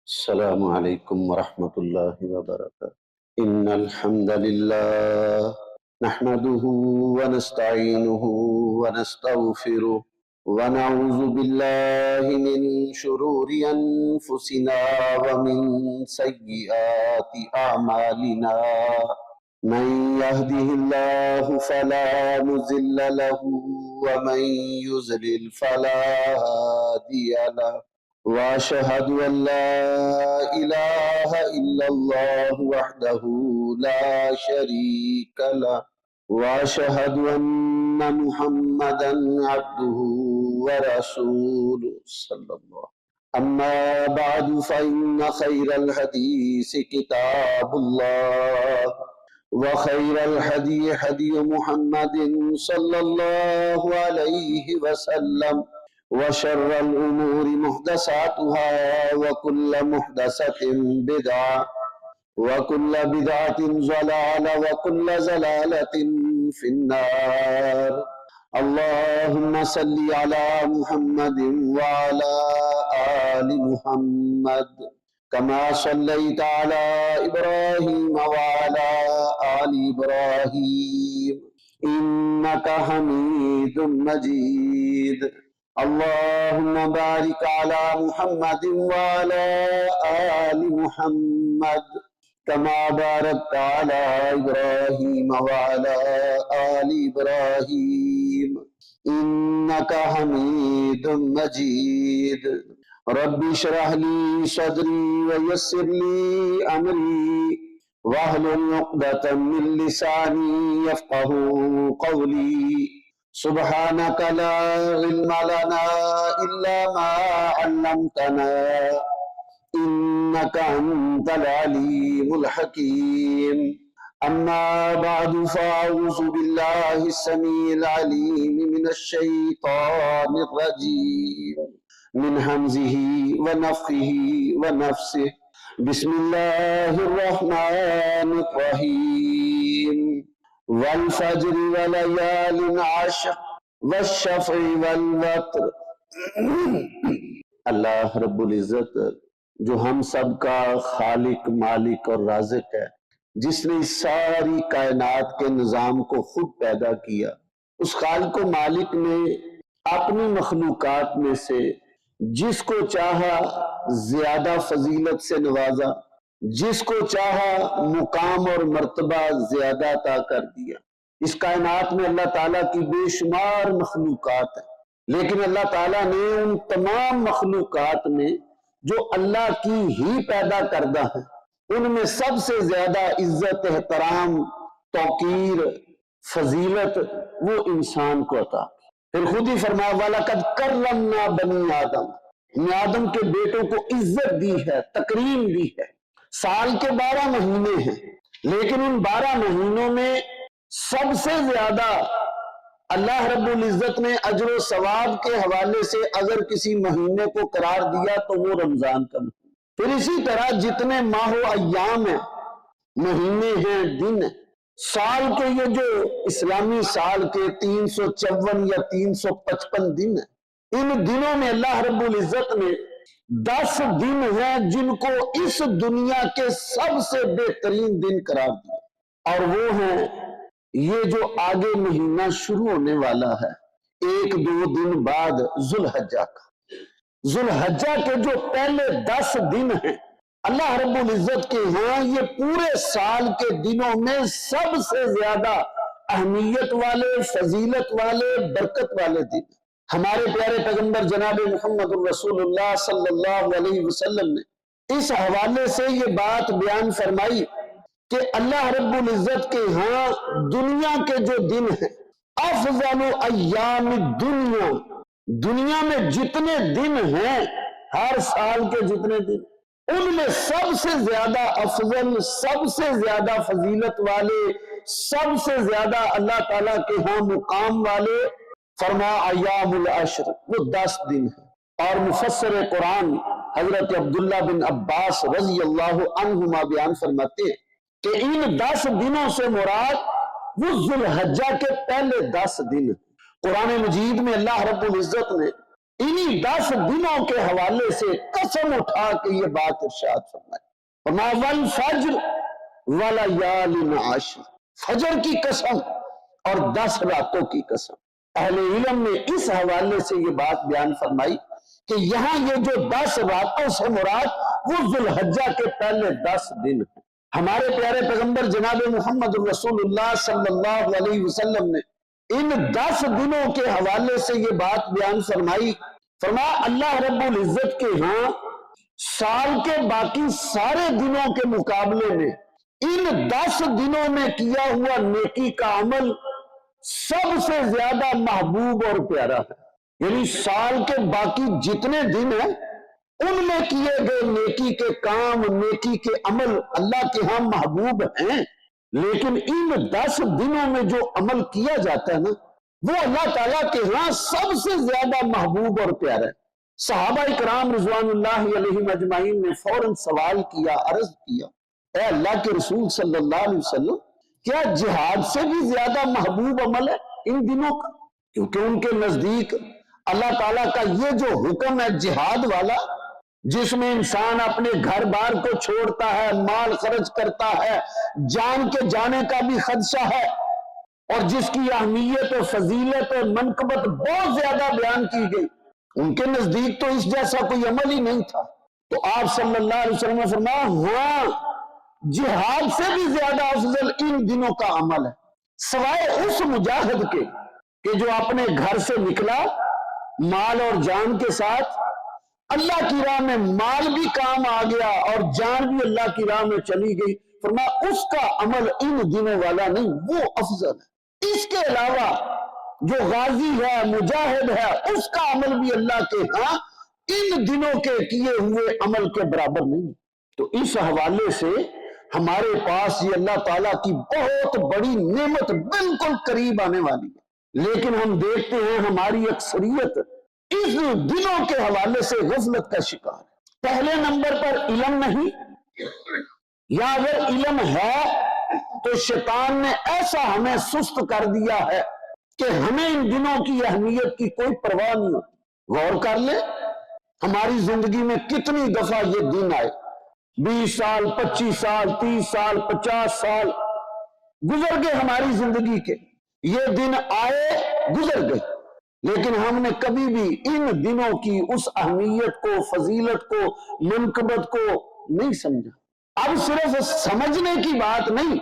السلام علیکم ورحمۃ اللہ وبرکاتہ۔ ان الحمد للہ نحمده ونستعینه ونستغفره ونعوذ باللہ من شرور انفسنا ومن سیئات اعمالنا من يهده الله فلا مضل له ومن يضلل فلا هادي له وأشهد أن لا إله إلا الله وحده لا شريك له وأشهد أن محمدا عبده ورسوله صلى الله. أما بعد فإن خير الحديث كتاب الله وخير الهدي هدي محمد صلى الله عليه وسلم وشر الأمور محدثاتها وكل محدثة بدعة وكل بدعة ضلالة وكل ضلالة في النار. اللهم صل على محمد وعلى آل محمد كما صليت على إبراهيم وعلى آل إبراهيم إنك حميد مجيد. اللهم بارك على محمد وعلى آل محمد كما باركت على إبراهيم وعلى آل إبراهيم إنك حميد مجيد. رب اشرح لي صدري ويسر لي أمري واحلل عقدة من لساني يفقهوا قولي. سبحانك لا علم لنا إلا ما علمتنا إنك أنت العليم الحكيم. أما بعد فأعوذ بالله السميع العليم من الشيطان الرجيم من همزه ونفخه ونفسه. بسم الله الرحمن الرحيم. والفجر وليال عشر والشفع والوتر. اللہ رب العزت جو ہم سب کا خالق، مالک اور رازق ہے، جس نے اس ساری کائنات کے نظام کو خود پیدا کیا، اس خالق و مالک نے اپنی مخلوقات میں سے جس کو چاہا زیادہ فضیلت سے نوازا، جس کو چاہا مقام اور مرتبہ زیادہ عطا کر دیا. اس کائنات میں اللہ تعالیٰ کی بے شمار مخلوقات ہیں، لیکن اللہ تعالیٰ نے ان تمام مخلوقات میں جو اللہ کی ہی پیدا کردہ ہیں، ان میں سب سے زیادہ عزت، احترام، توقیر، فضیلت وہ انسان کو عطا کی. پھر خود ہی فرمایا وَلَقَدْ كَرَّمْنَا بَنِي آدم، ہم نے آدم کے بیٹوں کو عزت دی ہے، تکریم دی ہے. سال کے 12 مہینے ہیں، لیکن ان 12 مہینوں میں سب سے زیادہ اللہ رب العزت نے اجر و ثواب کے حوالے سے اگر کسی مہینے کو قرار دیا تو وہ رمضان کا مہینہ. پھر اسی طرح جتنے ماہ و ایام ہیں، مہینے ہیں، دن ہیں، سال کے یہ جو اسلامی سال کے 354 یا 355 دن ہیں، ان دنوں میں اللہ رب العزت نے 10 دن ہیں جن کو اس دنیا کے سب سے بہترین دن قرار دیا، اور وہ ہیں یہ جو آگے مہینہ شروع ہونے والا ہے 1-2 دن بعد ذوالحجہ کا. ذوالحجہ کے جو پہلے 10 دن ہیں اللہ رب العزت کے ہاں یہ پورے سال کے دنوں میں سب سے زیادہ اہمیت والے، فضیلت والے، برکت والے دن. ہمارے پیارے پیغمبر جناب محمد الرسول اللہ صلی اللہ علیہ وسلم نے اس حوالے سے یہ بات بیان فرمائی کہ اللہ رب العزت کے ہاں دنیا کے جو دن ہیں، افضل ایام الدنیا، دنیا میں جتنے دن ہیں، ہر سال کے جتنے دن، ان میں سب سے زیادہ افضل، سب سے زیادہ فضیلت والے، سب سے زیادہ اللہ تعالیٰ کے ہاں مقام والے فرما ایام العشر، وہ 10 دن ہیں. اور مفسر قرآن حضرت عبداللہ بن عباس رضی اللہ عنہما بیان فرماتے ہیں کہ ان 10 دنوں سے مراد وہ ذوالحجہ کے پہلے 10 دن. قرآن مجید میں اللہ رب العزت نے انہی 10 دنوں کے حوالے سے قسم اٹھا کے یہ بات ارشاد فرمائی، وما والفجر ولیال عشر، فجر کی قسم اور 10 راتوں کی قسم۔ اہل علم نے اس حوالے سے یہ بات بیان فرمائی کہ یہاں یہ جو 10 راتوں سے مراد وہ ذوالحجہ کے پہلے 10 دن ہیں۔ ہمارے پیارے پیغمبر جناب محمد رسول اللہ صلی اللہ علیہ وسلم نے ان 10 دنوں کے حوالے سے یہ بات بیان فرمائی، فرمایا اللہ رب العزت کے ہاں سال کے باقی سارے دنوں کے مقابلے میں ان 10 دنوں میں کیا ہوا نیکی کا عمل سب سے زیادہ محبوب اور پیارا ہے۔ یعنی سال کے باقی جتنے دن ہیں ان میں کیے گئے نیکی کے کام، نیکی کے عمل اللہ کے ہاں محبوب ہیں، لیکن ان 10 دنوں میں جو عمل کیا جاتا ہے نا وہ اللہ تعالیٰ کے ہاں سب سے زیادہ محبوب اور پیارا ہے۔ صحابہ کرام رضوان اللہ علیہم اجمعین نے فوراً سوال کیا، عرض کیا، اے اللہ کے رسول صلی اللہ علیہ وسلم، کیا جہاد سے بھی زیادہ محبوب عمل ہے ان دنوں کا؟ کیونکہ ان کے نزدیک اللہ تعالیٰ کا یہ جو حکم ہے جہاد والا، جس میں انسان اپنے گھر بار کو چھوڑتا ہے، مال خرچ کرتا ہے، جان کے جانے کا بھی خدشہ ہے، اور جس کی اہمیت اور فضیلت اور منقبت بہت زیادہ بیان کی گئی، ان کے نزدیک تو اس جیسا کوئی عمل ہی نہیں تھا۔ تو آپ صلی اللہ علیہ وسلم نے فرمایا ہاں، جہاد سے بھی زیادہ افضل ان دنوں کا عمل ہے، سوائے اس مجاہد کے کہ جو اپنے گھر سے نکلا مال اور جان کے ساتھ، اللہ کی راہ میں مال بھی کام آ گیا اور جان بھی اللہ کی راہ میں چلی گئی، فرمایا اس کا عمل ان دنوں والا نہیں، وہ افضل ہے۔ اس کے علاوہ جو غازی ہے، مجاہد ہے، اس کا عمل بھی اللہ کے ہاں ان دنوں کے کیے ہوئے عمل کے برابر نہیں۔ تو اس حوالے سے ہمارے پاس یہ اللہ تعالیٰ کی بہت بڑی نعمت بالکل قریب آنے والی ہے، لیکن ہم دیکھتے ہیں ہماری اکثریت اس دنوں کے حوالے سے غفلت کا شکار ہے۔ پہلے نمبر پر علم نہیں، یا اگر علم ہے تو شیطان نے ایسا ہمیں سست کر دیا ہے کہ ہمیں ان دنوں کی اہمیت کی کوئی پرواہ نہیں ہوتی۔ غور کر لیں ہماری زندگی میں کتنی دفعہ یہ دن آئے، 20 سال، 25 سال، 30 سال، 50 سال گزر گئے ہماری زندگی کے، یہ دن آئے گزر گئے، لیکن ہم نے کبھی بھی ان دنوں کی اس اہمیت کو، فضیلت کو، منقبت کو نہیں سمجھا۔ اب صرف سمجھنے کی بات نہیں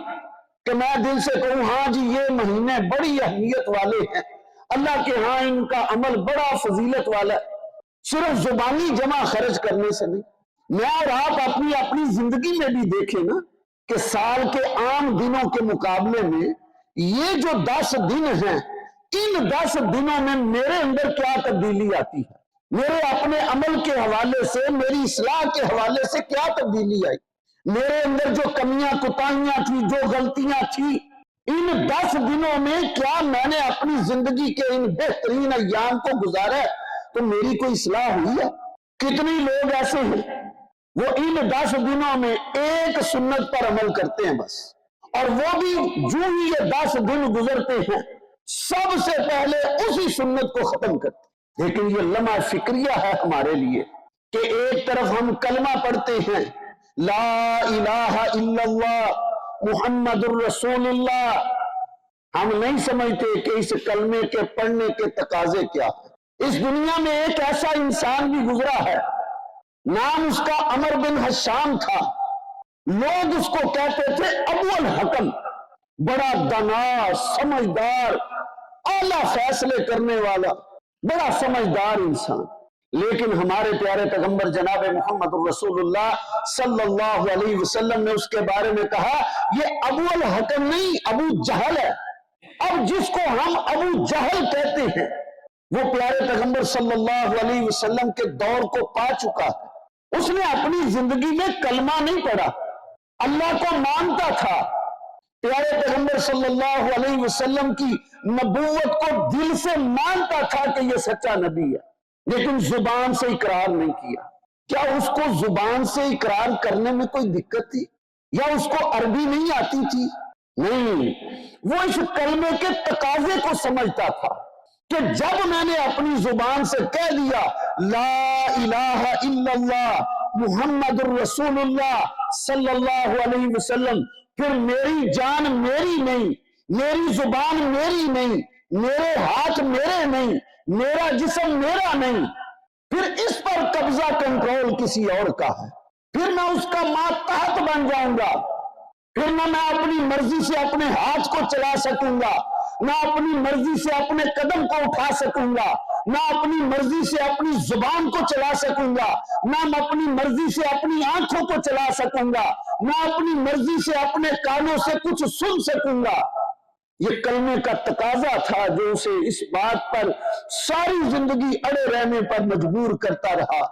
کہ میں دل سے کہوں ہاں جی یہ مہینے بڑی اہمیت والے ہیں، اللہ کے ہاں ان کا عمل بڑا فضیلت والا ہے، صرف زبانی جمع خرچ کرنے سے نہیں۔ میں اور آپ اپنی زندگی میں بھی دیکھیں نا کہ سال کے عام دنوں کے مقابلے میں یہ جو 10 دن ہیں، ان 10 دنوں میں میرے اندر کیا تبدیلی آتی ہے، میرے اپنے عمل کے حوالے سے، میری اصلاح کے حوالے سے کیا تبدیلی آئی، میرے اندر جو کمیاں کوتاہیاں تھی، جو غلطیاں تھی، ان 10 دنوں میں کیا میں نے اپنی زندگی کے ان بہترین ایام کو گزارا ہے تو میری کوئی اصلاح ہوئی ہے؟ کتنی لوگ ایسے ہیں وہ ان 10 دنوں میں ایک سنت پر عمل کرتے ہیں بس، اور وہ بھی جو ہی یہ 10 دن گزرتے ہیں سب سے پہلے اسی سنت کو ختم کرتے ہیں۔ لیکن یہ لمحہ فکریہ ہے ہمارے لیے کہ ایک طرف ہم کلمہ پڑھتے ہیں لا الہ الا اللہ محمد الرسول اللہ، ہم نہیں سمجھتے کہ اس کلمے کے پڑھنے کے تقاضے کیا ہیں۔ اس دنیا میں ایک ایسا انسان بھی گزرا ہے، نام اس کا عمر بن حشام تھا، لوگ اس کو کہتے تھے ابو الحکم، بڑا دانا، سمجھدار، اعلیٰ فیصلے کرنے والا، بڑا سمجھدار انسان، لیکن ہمارے پیارے پیغمبر جناب محمد رسول اللہ صلی اللہ علیہ وسلم نے اس کے بارے میں کہا یہ ابو الحکم نہیں، ابو جہل ہے۔ اب جس کو ہم ابو جہل کہتے ہیں وہ پیارے پیغمبر صلی اللہ علیہ وسلم کے دور کو پا چکا ہے، اس نے اپنی زندگی میں کلمہ نہیں پڑھا، اللہ کو مانتا تھا، پیارے پیغمبر صلی اللہ علیہ وسلم کی نبوت کو دل سے مانتا تھا کہ یہ سچا نبی ہے، لیکن زبان سے اقرار نہیں کیا۔ کیا اس کو زبان سے اقرار کرنے میں کوئی دقت تھی، یا اس کو عربی نہیں آتی تھی؟ نہیں، وہ اس کلمے کے تقاضے کو سمجھتا تھا کہ جب میں نے اپنی زبان سے کہہ دیا لا الہ الا اللہ محمد الرسول اللہ صلی اللہ علیہ وسلم، پھر میری جان میری نہیں، میری زبان میری نہیں، میرے ہاتھ میرے نہیں، میرا جسم میرا نہیں، پھر اس پر قبضہ کنٹرول کسی اور کا ہے، پھر میں اس کا ماتحت بن جاؤں گا، پھر نہ میں اپنی مرضی سے اپنے ہاتھ کو چلا سکوں گا، نہ اپنی مرضی سے اپنے قدم کو اٹھا سکوں گا، نہ اپنی مرضی سے اپنی زبان کو چلا سکوں گا، نہ میں اپنی مرضی سے اپنی آنکھوں کو چلا سکوں گا، نہ اپنی مرضی سے اپنے کانوں سے کچھ سن سکوں گا۔ یہ کلمے کا تقاضا تھا جو اسے اس بات پر ساری زندگی اڑے رہنے پر مجبور کرتا رہا۔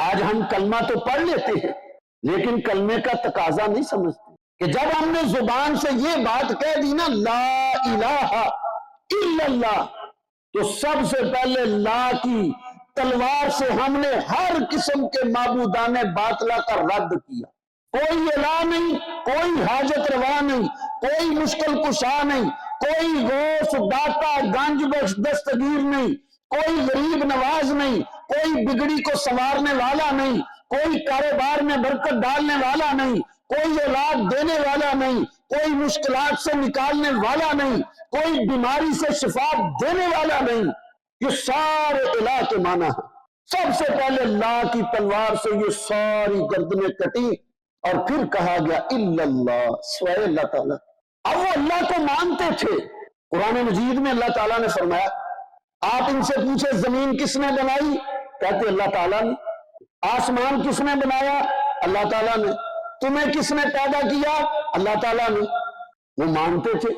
آج ہم کلمہ تو پڑھ لیتے ہیں لیکن کلمے کا تقاضا نہیں سمجھتے کہ جب ہم نے زبان سے یہ بات کہہ دی نا لا الہ الا اللہ، تو سب سے پہلے لا کی تلوار سے ہم نے ہر قسم کے معبودان باطلہ کا رد کیا۔ کوئی الہ نہیں، کوئی حاجت روا نہیں، کوئی مشکل کشا نہیں، کوئی غوث داتا گنج بخش دستگیر نہیں، کوئی غریب نواز نہیں، کوئی بگڑی کو سنوارنے والا نہیں، کوئی کاروبار میں برکت ڈالنے والا نہیں، کوئی اولاد دینے والا نہیں، کوئی مشکلات سے نکالنے والا نہیں، کوئی بیماری سے شفا دینے والا نہیں۔ یہ سارے الہ کے معنی ہیں۔ سب سے پہلے لا کی تلوار سے یہ ساری گردنیں کٹی اور پھر کہا گیا الا اللہ، سوائے اللہ تعالیٰ۔ اب وہ اللہ کو مانتے تھے۔ قرآن مجید میں اللہ تعالیٰ نے فرمایا، آپ ان سے پوچھے زمین کس نے بنائی؟ کہتے اللہ تعالیٰ نے۔ آسمان کس نے بنایا؟ اللہ تعالیٰ نے۔ تمہیں کس نے پیدا کیا؟ اللہ تعالیٰ نے۔ وہ مانتے تھے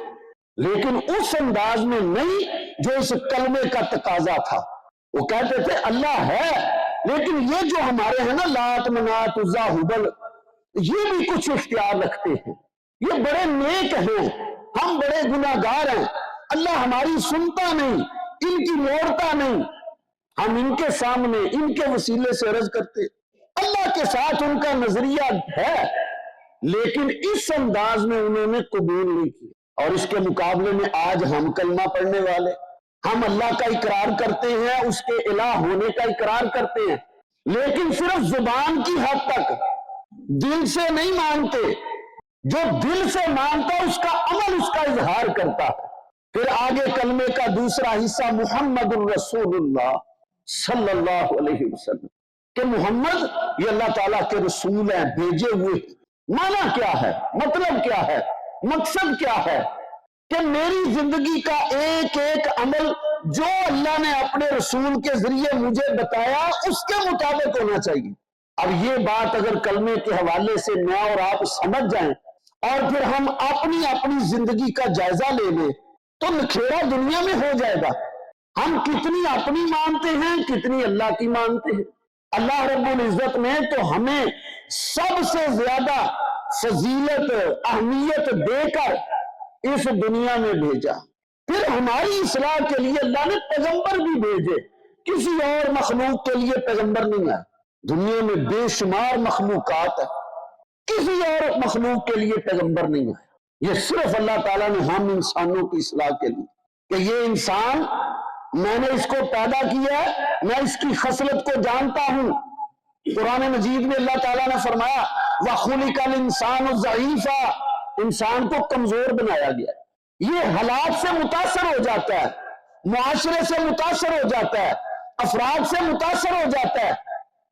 لیکن اس انداز میں نہیں جو اس کلمے کا تقاضا تھا۔ وہ کہتے تھے اللہ ہے لیکن یہ جو ہمارے ہیں نا لات منات عزا ہبل، یہ بھی کچھ اختیار رکھتے ہیں، یہ بڑے نیک ہیں، ہم بڑے گناہگار ہیں، اللہ ہماری سنتا نہیں، ان کی موڑتا نہیں، ہم ان کے سامنے ان کے وسیلے سے عرض کرتے۔ اللہ کے ساتھ ان کا نظریہ ہے لیکن اس انداز میں انہوں نے قبول نہیں کیا۔ اور اس کے مقابلے میں آج ہم کلمہ پڑھنے والے، ہم اللہ کا اقرار کرتے ہیں، اس کے الہ ہونے کا اقرار کرتے ہیں لیکن صرف زبان کی حد تک، دل سے نہیں مانتے۔ جو دل سے مانتا اس کا عمل اس کا اظہار کرتا ہے۔ پھر آگے کلمے کا دوسرا حصہ محمد الرسول اللہ صلی اللہ علیہ وسلم، کہ محمد یہ اللہ تعالیٰ کے رسول ہیں، بھیجے ہوئے۔ معنی کیا ہے؟ مطلب کیا ہے؟ مقصد کیا ہے؟ کہ میری زندگی کا ایک ایک عمل جو اللہ نے اپنے رسول کے ذریعے مجھے بتایا اس کے مطابق ہونا چاہیے۔ اب یہ بات اگر کلمے کے حوالے سے میں اور آپ سمجھ جائیں اور پھر ہم اپنی اپنی زندگی کا جائزہ لے لیں تو نکھیڑا دنیا میں ہو جائے گا۔ ہم کتنی اپنی مانتے ہیں، کتنی اللہ کی مانتے ہیں۔ اللہ رب العزت نے تو ہمیں سب سے زیادہ فضیلت اہمیت دے کر اس دنیا میں بھیجا، پھر ہماری اصلاح کے لیے اللہ نے پیغمبر بھی بھیجے۔ کسی اور مخلوق کے لیے پیغمبر نہیں ہے۔ دنیا میں بے شمار مخلوقات ہیں، کسی اور مخلوق کے لیے پیغمبر نہیں ہے۔ یہ صرف اللہ تعالیٰ نے ہم انسانوں کی اصلاح کے لیے، کہ یہ انسان میں نے اس کو پیدا کیا ہے، میں اس کی خصلت کو جانتا ہوں۔ قرآن مجید میں اللہ تعالیٰ نے فرمایا وَخُلِقَ الْإِنسَانُ ضَعِيفًا، انسان کو کمزور بنایا گیا۔ یہ حالات سے متاثر ہو جاتا ہے، معاشرے سے متاثر ہو جاتا ہے، افراد سے متاثر ہو جاتا ہے،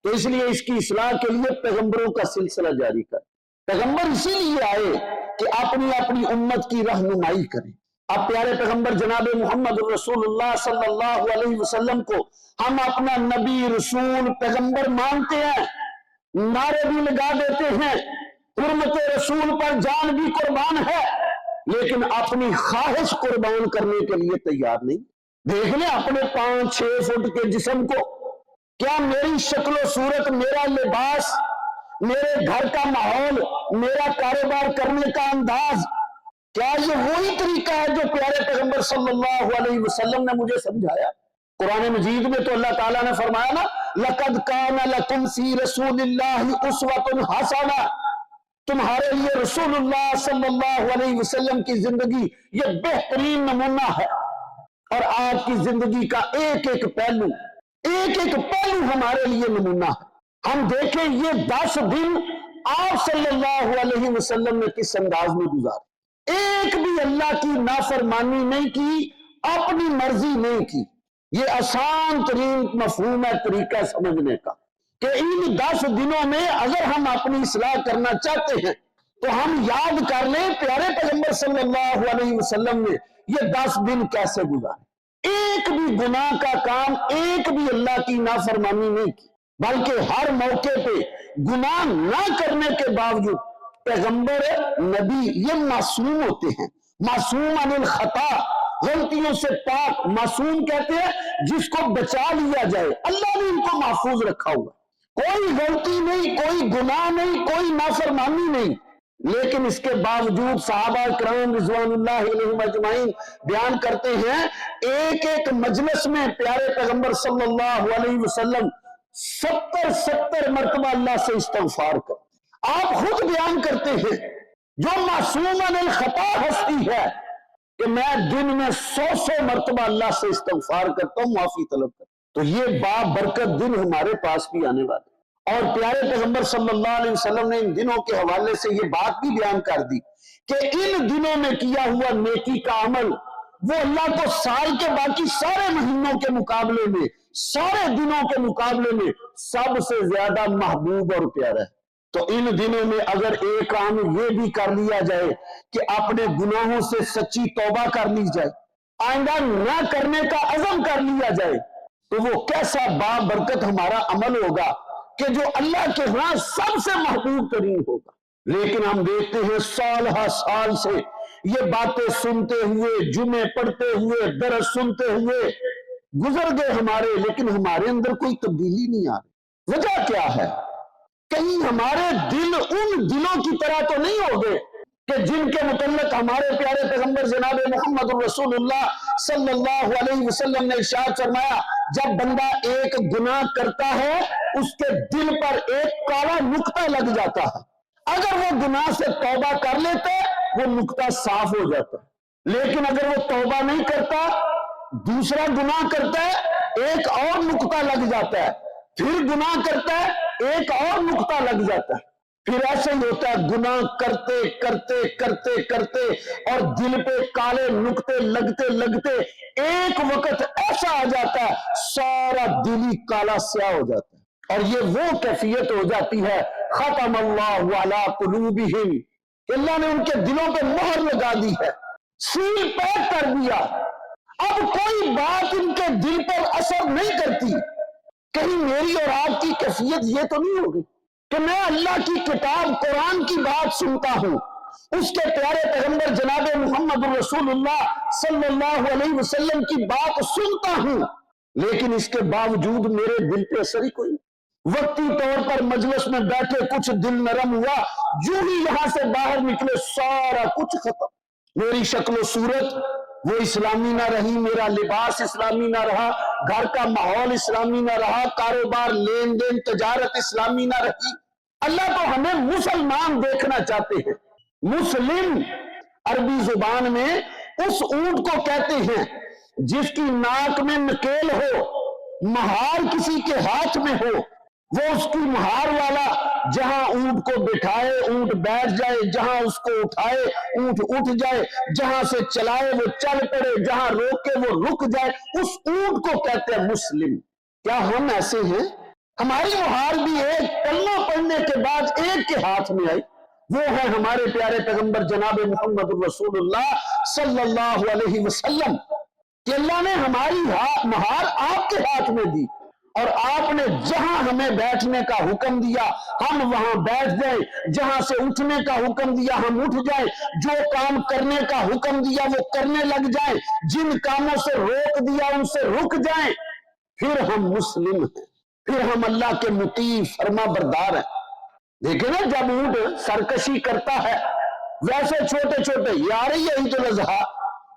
تو اس لیے اس کی اصلاح کے لیے پیغمبروں کا سلسلہ جاری کر۔ پیغمبر اسی لیے آئے کہ اپنی اپنی امت کی رہنمائی کریں۔ اب پیارے پیغمبر جناب محمد رسول اللہ صلی اللہ علیہ وسلم کو ہم اپنا نبی، رسول، پیغمبر مانتے ہیں، نعرے بھی لگا دیتے ہیں، حرمت رسول پر جان بھی قربان ہے، لیکن اپنی خواہش قربان کرنے کے لیے تیار نہیں۔ دیکھ لیں اپنے 5-6 فٹ کے جسم کو، کیا میری شکل و صورت، میرا لباس، میرے گھر کا ماحول، میرا کاروبار کرنے کا انداز، کیا یہ وہی طریقہ ہے جو پیارے پیغمبر صلی اللہ علیہ وسلم نے مجھے سمجھایا؟ قرآن مجید میں تو اللہ تعالیٰ نے فرمایا نا لَقَدْ كَانَ لَكُمْ فِي رَسُولِ اللَّهِ أُسْوَةٌ حَسَنَةٌ، تمہارے لیے رسول اللہ صلی اللہ علیہ وسلم کی زندگی یہ بہترین نمونہ ہے۔ اور آپ کی زندگی کا ایک ایک پہلو ہمارے لیے نمونہ ہے۔ ہم دیکھیں یہ 10 دن آپ صلی اللہ علیہ وسلم نے کس انداز میں گزارے، ایک بھی اللہ کی نافرمانی نہیں کی، اپنی مرضی نہیں کی۔ یہ آسان ترین مفہوم ہے طریقہ سمجھنے کا کہ ان 10 دنوں میں اگر ہم اپنی اصلاح کرنا چاہتے ہیں تو ہم یاد کر لیں پیارے پیغمبر صلی اللہ علیہ وسلم نے یہ 10 دن کیسے گزارے۔ ایک بھی گناہ کا کام، ایک بھی اللہ کی نافرمانی نہیں کی، بلکہ ہر موقع پہ گناہ نہ کرنے کے باوجود پیغمبر نبی یہ معصوم ہوتے ہیں، معصوم عن الخطا، غلطیوں سے پاک۔ معصوم کہتے ہیں جس کو بچا لیا جائے، اللہ نے ان کو محفوظ رکھا ہوا، کوئی غلطی نہیں، کوئی گناہ نہیں، کوئی نافرمانی نہیں۔ لیکن اس کے باوجود صحابہ کرام رضوان اللہ علیہم اجمعین بیان کرتے ہیں ایک ایک مجلس میں پیارے پیغمبر صلی اللہ علیہ وسلم 70 مرتبہ اللہ سے استغفار کر۔ آپ خود بیان کرتے ہیں جو معصوم عن الخطا ہستی ہے کہ میں دن میں 100 مرتبہ اللہ سے استغفار کرتا ہوں، معافی طلب کرتا ہوں۔ تو یہ بابرکت دن ہمارے پاس بھی آنے والے، اور پیارے پیغمبر صلی اللہ علیہ وسلم نے ان دنوں کے حوالے سے یہ بات بھی بیان کر دی کہ ان دنوں میں کیا ہوا نیکی کا عمل وہ اللہ کو سال کے باقی سارے مہینوں کے مقابلے میں، سارے دنوں کے مقابلے میں سب سے زیادہ محبوب اور پیارا ہے۔ تو ان دنوں میں اگر ایک کام یہ بھی کر لیا جائے کہ اپنے گناہوں سے سچی توبہ کر لی جائے، آئندہ نہ کرنے کا عزم کر لیا جائے، تو وہ کیسا بابرکت ہمارا عمل ہوگا کہ جو اللہ کے ہاں سب سے محبوب ترین ہوگا۔ لیکن ہم دیکھتے ہیں سال ہر سال سے یہ باتیں سنتے ہوئے، جمعے پڑھتے ہوئے، درس سنتے ہوئے گزر گئے ہمارے، لیکن ہمارے اندر کوئی تبدیلی نہیں آ رہی۔ وجہ کیا ہے؟ کہیں ہمارے دل ان دلوں کی طرح تو نہیں ہو گئے کہ جن کے متعلق ہمارے پیارے پیغمبر جناب محمد رسول اللہ صلی اللہ علیہ وسلم نے ارشاد فرمایا جب بندہ ایک گناہ کرتا ہے اس کے دل پر ایک کالا نقطہ لگ جاتا ہے، اگر وہ گناہ سے توبہ کر لیتا وہ نقطہ صاف ہو جاتا ہے، لیکن اگر وہ توبہ نہیں کرتا، دوسرا گناہ کرتا ہے، ایک اور نقطہ لگ جاتا ہے، پھر گناہ کرتا ہے، ایک اور نقطہ لگ جاتا ہے، پھر ایسے ہی ہوتا ہے گناہ کرتے کرتے کرتے کرتے اور دل پہ کالے نقطے لگتے لگتے ایک وقت ایسا آ جاتا ہے سارا دل ہی کالا سیاہ ہو جاتا ہے، اور یہ وہ کیفیت ہو جاتی ہے ختم اللہ علی قلوبہم، اللہ نے ان کے دلوں پہ مہر لگا دی ہے، سیل پیک کر دیا، اب کوئی بات ان کے دل پر اثر نہیں کرتی۔ کہیں میری اور آپ کی کیفیت یہ تو نہیں ہوگی کہ میں اللہ کی کتاب قرآن کی بات سنتا ہوں، اس کے پیارے پیغمبر جناب محمد رسول اللہ صلی اللہ علیہ وسلم کی بات سنتا ہوں، لیکن اس کے باوجود میرے دل پہ اثر ہی کوئی نہیں۔ وقتی طور پر مجلس میں بیٹھے کچھ دل نرم ہوا، جو ہی یہاں سے باہر نکلے سارا کچھ ختم، میری شکل و صورت وہ اسلامی نہ رہی، میرا لباس اسلامی نہ رہا، گھر کا ماحول اسلامی نہ رہا، کاروبار لین دین تجارت اسلامی نہ رہی۔ اللہ تو ہمیں مسلمان دیکھنا چاہتے ہیں۔ مسلم عربی زبان میں اس اونٹ کو کہتے ہیں جس کی ناک میں نکیل ہو، مہار کسی کے ہاتھ میں ہو، وہ اس کی مہار والا جہاں اونٹ کو بٹھائے اونٹ بیٹھ جائے، جہاں اس کو اٹھائے اونٹ اٹھ جائے، جہاں سے چلائے وہ چل پڑے، جہاں روکے وہ رک جائے، اس اونٹ کو کہتے ہیں مسلم۔ کیا ہم ایسے ہیں؟ ہماری مہار بھی ایک کلمہ پڑھنے کے بعد ایک کے ہاتھ میں آئی، وہ ہے ہمارے پیارے پیغمبر جناب محمد رسول اللہ صلی اللہ علیہ وسلم، کہ اللہ نے ہماری مہار آپ کے ہاتھ میں دی، اور آپ نے جہاں ہمیں بیٹھنے کا حکم دیا ہم وہاں بیٹھ جائیں، جہاں سے اٹھنے کا حکم دیا ہم اٹھ جائیں، جو کام کرنے کا حکم دیا وہ کرنے لگ جائیں، جن کاموں سے روک دیا ان سے رک جائیں، پھر ہم مسلم ہیں، پھر ہم اللہ کے مطیع فرما بردار ہیں۔ دیکھیں نا جب اونٹ سرکشی کرتا ہے، ویسے چھوٹے چھوٹے یہ آ رہی ہے عید الاضحیٰ،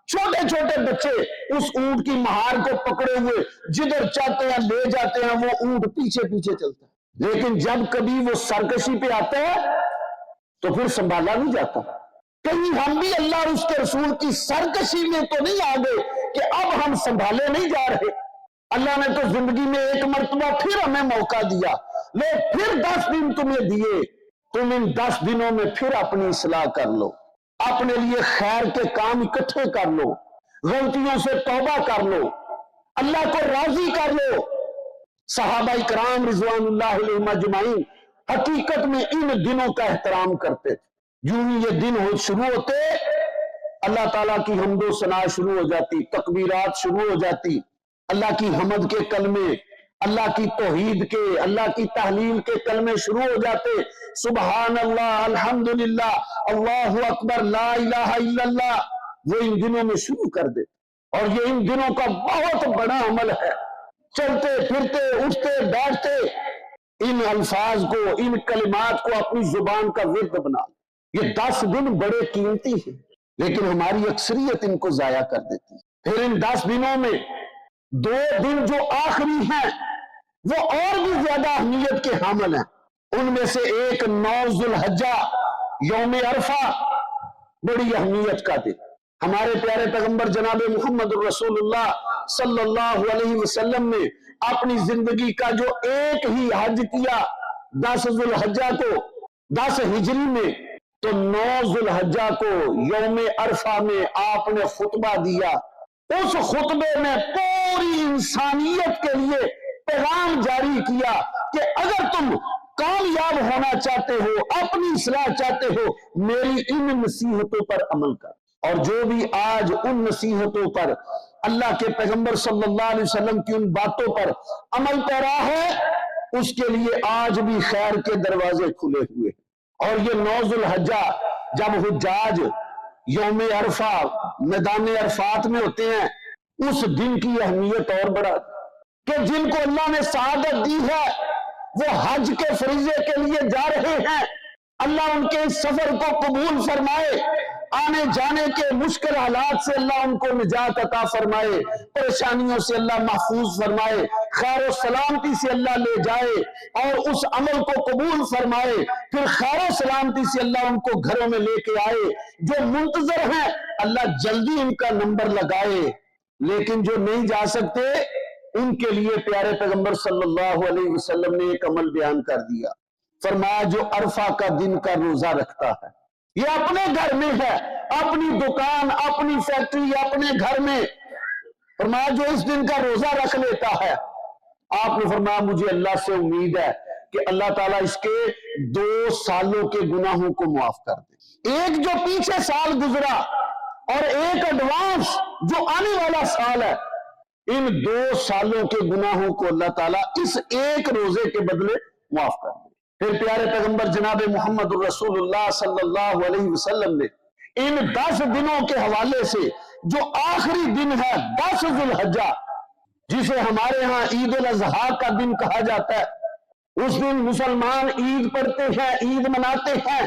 چھوٹے چھوٹے بچے اس اونٹ کی مہار کو پکڑے ہوئے جدھر چاہتے ہیں لے جاتے ہیں، وہ اونٹ پیچھے پیچھے چلتا ہے، لیکن جب کبھی وہ سرکشی پہ آتا ہے تو پھر سنبھالا نہیں جاتا۔ کہیں ہم بھی اللہ اور اس کے رسول کی سرکشی میں تو نہیں آ گئے کہ اب ہم سنبھالے نہیں جا رہے، اللہ نے تو زندگی میں ایک مرتبہ پھر ہمیں موقع دیا، لو پھر 10 دن تمہیں دیے، تم ان 10 دنوں میں پھر اپنی اصلاح کر لو، اپنے لیے خیر کے کام اکٹھے کر لو، غلطیوں سے توبہ کر لو، اللہ کو راضی کر لو۔ صحابہ کرام رضوان اللہ علیہم اجمعین حقیقت میں ان دنوں کا احترام کرتے تھے۔ یوں ہی یہ دن شروع ہوتے، اللہ تعالیٰ کی حمد و ثنا شروع ہو جاتی، تکبیرات شروع ہو جاتی، اللہ کی حمد کے کلمے، اللہ کی توحید کے، اللہ کی تحلیل کے کلمے شروع ہو جاتے، سبحان اللہ، الحمدللہ، اللہ اکبر، لا الہ الا اللہ، وہ ان دنوں میں شروع کر دیتے۔ اور یہ ان دنوں کا بہت بڑا عمل ہے، چلتے پھرتے اٹھتے بیٹھتے ان الفاظ کو، ان کلمات کو اپنی زبان کا ورد بنا۔ یہ 10 دن بڑے قیمتی ہیں، لیکن ہماری اکثریت ان کو ضائع کر دیتی ہے۔ پھر ان 10 دنوں میں 2 دن جو آخری ہیں وہ اور بھی زیادہ اہمیت کے حامل ہیں۔ ان میں سے ایک 9 ذو الحجہ یوم عرفہ، بڑی اہمیت کا دن۔ ہمارے پیارے پیغمبر جناب محمد رسول اللہ صلی اللہ علیہ وسلم نے اپنی زندگی کا جو ایک ہی حج کیا 10 ذو الحجہ کو، 10 ہجری میں، تو 9 ذو الحجہ کو یوم عرفہ میں آپ نے خطبہ دیا۔ اس خطبے میں پوری انسانیت کے لیے پیغام جاری کیا کہ اگر تم کامیاب ہونا چاہتے ہو، اپنی اصلاح چاہتے ہو، میری ان نصیحتوں پر عمل کر۔ اور جو بھی آج ان نصیحتوں پر، اللہ کے پیغمبر صلی اللہ علیہ وسلم کی ان باتوں پر عمل پیرا ہے، اس کے لیے آج بھی خیر کے دروازے کھلے ہوئے ہیں۔ اور یہ 9 ذو الحجہ جب حجاج یوم عرفہ میدان عرفات میں ہوتے ہیں، اس دن کی اہمیت اور بڑا کہ جن کو اللہ نے سعادت دی ہے وہ حج کے فریضے کے لیے جا رہے ہیں، اللہ ان کے اس سفر کو قبول فرمائے، آنے جانے کے مشکل حالات سے اللہ ان کو نجات عطا فرمائے، پریشانیوں سے اللہ محفوظ فرمائے، خیر و سلامتی سے اللہ لے جائے اور اس عمل کو قبول فرمائے، پھر خیر و سلامتی سے اللہ ان کو گھروں میں لے کے آئے۔ جو منتظر ہیں اللہ جلدی ان کا نمبر لگائے، لیکن جو نہیں جا سکتے ان کے لیے پیارے پیغمبر صلی اللہ علیہ وسلم نے ایک عمل بیان کر دیا، فرمایا جو عرفہ کا دن کا روزہ رکھتا ہے، یہ اپنے گھر میں ہے، اپنی دکان، اپنی فیکٹری، اپنے گھر میں، فرمایا جو اس دن کا روزہ رکھ لیتا ہے، آپ نے فرمایا مجھے اللہ سے امید ہے کہ اللہ تعالیٰ اس کے 2 سالوں کے گناہوں کو معاف کر دے۔ ایک جو پیچھے سال گزرا اور ایک ایڈوانس جو آنے والا سال ہے، ان 2 سالوں کے گناہوں کو اللہ تعالیٰ اس ایک روزے کے بدلے معاف کر دے۔ پھر پیارے پیغمبر جناب محمد رسول اللہ صلی اللہ علیہ وسلم نے ان 10 دنوں کے حوالے سے جو آخری دن ہے 10 ذو الحجہ، جسے ہمارے ہاں عید الاضحیٰ کا دن کہا جاتا ہے، اس دن مسلمان عید پڑھتے ہیں، عید مناتے ہیں،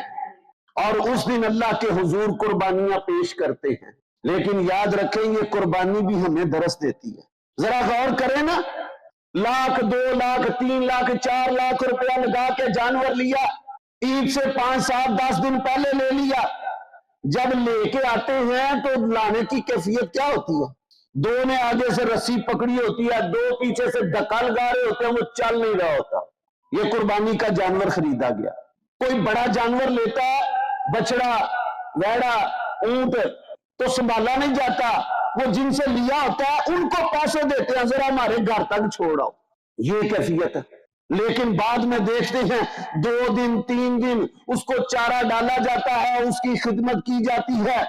اور اس دن اللہ کے حضور قربانیاں پیش کرتے ہیں۔ لیکن یاد رکھیں یہ قربانی بھی ہمیں درس دیتی ہے۔ ذرا غور کریں نا، 1 لاکھ 2 لاکھ 3 لاکھ 4 لاکھ روپیہ لگا کے جانور لیا، عید سے 5 7 10 دن پہلے لے لیا، جب لے کے آتے ہیں تو لانے کی کیفیت کیا ہوتی ہے؟ 2 نے آگے سے رسی پکڑی ہوتی ہے، 2 پیچھے سے دھکا لگا رہے ہوتے ہیں، وہ چل نہیں رہا ہوتا۔ یہ قربانی کا جانور خریدا گیا۔ کوئی بڑا جانور لیتا ہے، بچڑا، ویڑا، اونٹ، تو سنبھالا نہیں جاتا، وہ جن سے لیا ہوتا ہے ان کو پیسے دیتے ہیں، ذرا ہمارے گھر تک چھوڑ آؤ، یہ کیفیت ہے۔ لیکن بعد میں دیکھتے ہیں 2 دن 3 دن اس کو چارہ ڈالا جاتا ہے، اس کی خدمت کی جاتی ہے،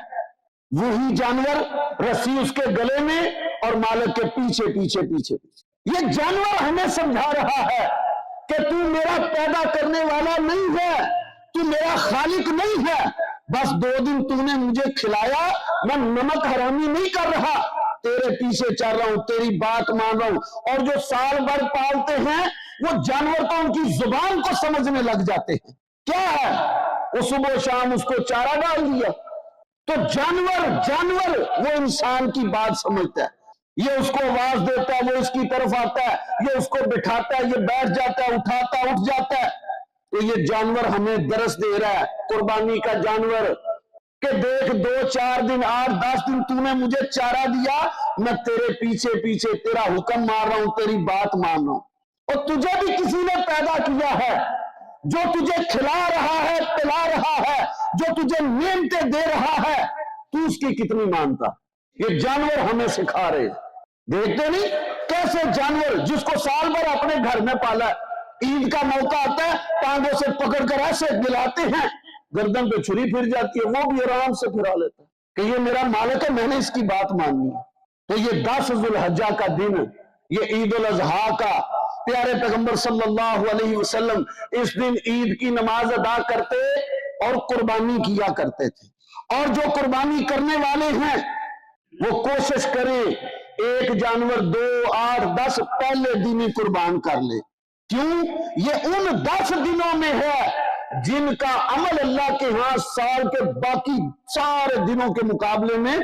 وہی جانور رسی اس کے گلے میں اور مالک کے پیچھے پیچھے پیچھے پیچھے۔ یہ جانور ہمیں سمجھا رہا ہے کہ تو میرا پیدا کرنے والا نہیں ہے، تو میرا خالق نہیں ہے، بس 2 دن تو نے مجھے کھلایا، میں نمک حرامی نہیں کر رہا، تیرے پیچھے چل رہا ہوں، تیری بات مان رہا ہوں۔ اور جو سال بھر پالتے ہیں وہ جانور تو ان کی زبان کو سمجھنے لگ جاتے ہیں، کیا ہے وہ صبح و شام اس کو چارہ ڈال دیا۔ تو جانور وہ انسان کی بات سمجھتا ہے، یہ اس کو آواز دیتا ہے، وہ اس کی طرف آتا ہے، یہ اس کو بٹھاتا ہے، یہ بیٹھ جاتا ہے، اٹھاتا ہے، اٹھ جاتا ہے۔ تو یہ جانور ہمیں درس دے رہا ہے، قربانی کا جانور کہ دیکھ 2-4 دن 8-10 دن تو نے مجھے چارہ دیا، میں تیرے پیچھے پیچھے تیرا حکم مار رہا ہوں، تیری بات مان رہا ہوں، اور تجھے بھی کسی نے پیدا کیا ہے جو تجھے کھلا رہا ہے، پلا رہا ہے، جو تجھے نعمتیں دے رہا ہے، تو اس کی کتنی مانتا؟ یہ جانور ہمیں سکھا رہے، دیکھتے نہیں کیسے جانور جس کو سال بھر اپنے گھر میں پالا ہے، عید کا موقع آتا ہے ٹانگوں سے پکڑ کر ایسے گلاتے ہیں، گردن پہ چھری پھر جاتی ہے، وہ بھی آرام سے پھرا لیتا ہے کہ یہ میرا مالک ہے، میں نے اس کی بات ماننی ہے۔ تو یہ 10 ذو الحجہ کا دن، یہ عید الاضحیٰ کا، پیارے پیغمبر صلی اللہ علیہ وسلم اس دن عید کی نماز ادا کرتے اور قربانی کیا کرتے تھے، اور جو قربانی کرنے والے ہیں وہ کوشش کریں ایک جانور 2 8 10 پہلے دن ہی قربان کر لے۔ کیوں؟ یہ ان 10 دنوں میں ہے جن کا عمل اللہ کے ہاں سال کے باقی سارے دنوں کے مقابلے میں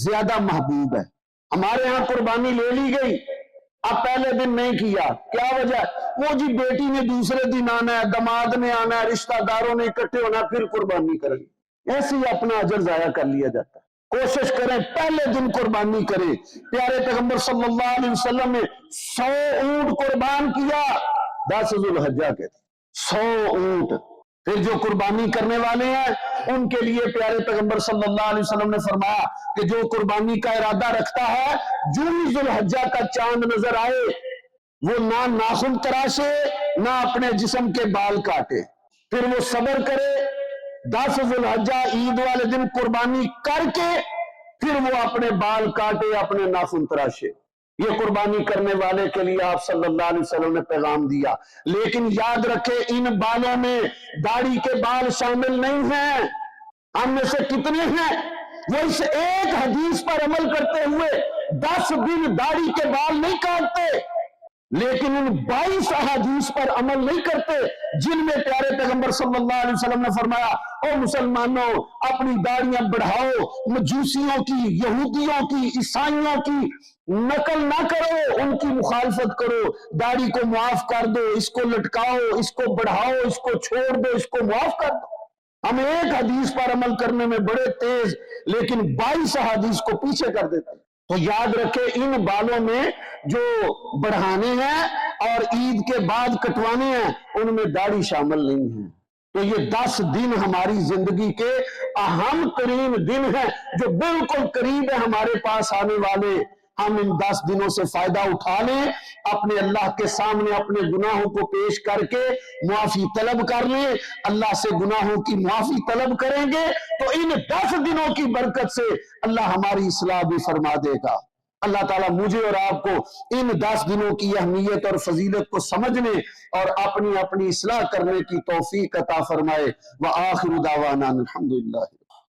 زیادہ محبوب ہے۔ ہمارے ہاں قربانی لے لی گئی، اب پہلے دن نہیں کیا، کیا وجہ ہے؟ وہ جی بیٹی نے دوسرے دن آنا ہے، دماد نے آنا ہے، رشتہ داروں نے اکٹھے ہونا، پھر قربانی کریں، ایسے ہی اپنا اجر ضائع کر لیا جاتا ہے۔ کوشش کریں پہلے دن قربانی کریں۔ پیارے پیغمبر صلی اللہ علیہ وسلم نے 100 اونٹ قربان کیا 10 ذو الحجہ کے، 100 اونٹ۔ پھر جو قربانی کرنے والے ہیں ان کے لیے پیارے پیغمبر صلی اللہ علیہ وسلم نے فرمایا کہ جو قربانی کا ارادہ رکھتا ہے، جو ذو الحجہ کا چاند نظر آئے وہ نہ ناخن تراشے نہ اپنے جسم کے بال کاٹے، پھر وہ صبر کرے 10 ذو الحجہ عید والے دن قربانی کر کے پھر وہ اپنے بال کاٹے، اپنے ناخن تراشے۔ یہ قربانی کرنے والے کے لیے آپ صلی اللہ علیہ وسلم نے پیغام دیا، لیکن یاد رکھے ان بالوں میں داڑھی کے بال شامل نہیں ہیں۔ ہم میں سے کتنے ہیں وہ اس ایک حدیث پر عمل کرتے ہوئے 10 دن داڑھی کے بال نہیں کاٹتے، لیکن ان 22 احادیث پر عمل نہیں کرتے جن میں پیارے پیغمبر صلی اللہ علیہ وسلم نے فرمایا او مسلمانوں اپنی داڑیاں بڑھاؤ، مجوسیوں کی، یہودیوں کی، عیسائیوں کی نقل نہ کرو، ان کی مخالفت کرو، داڑھی کو معاف کر دو، اس کو لٹکاؤ، اس کو بڑھاؤ، اس کو چھوڑ دو، اس کو معاف کر دو۔ ہم ایک حدیث پر عمل کرنے میں بڑے تیز، لیکن 22 احادیث کو پیچھے کر دیتے ہیں۔ تو یاد رکھے ان بالوں میں جو بڑھانے ہیں اور عید کے بعد کٹوانے ہیں ان میں داڑھی شامل نہیں ہے۔ تو یہ 10 دن ہماری زندگی کے اہم ترین دن ہیں جو بالکل قریب ہے ہمارے پاس آنے والے۔ ہم ان 10 دنوں سے فائدہ اٹھا لیں، اپنے اللہ کے سامنے اپنے گناہوں کو پیش کر کے معافی طلب کر لیں، اللہ سے گناہوں کی معافی طلب کریں گے تو ان 10 دنوں کی برکت سے اللہ ہماری اصلاح بھی فرما دے گا۔ اللہ تعالیٰ مجھے اور آپ کو ان 10 دنوں کی اہمیت اور فضیلت کو سمجھنے اور اپنی اصلاح کرنے کی توفیق عطا فرمائے۔ وآخر دعوانا الحمدللہ۔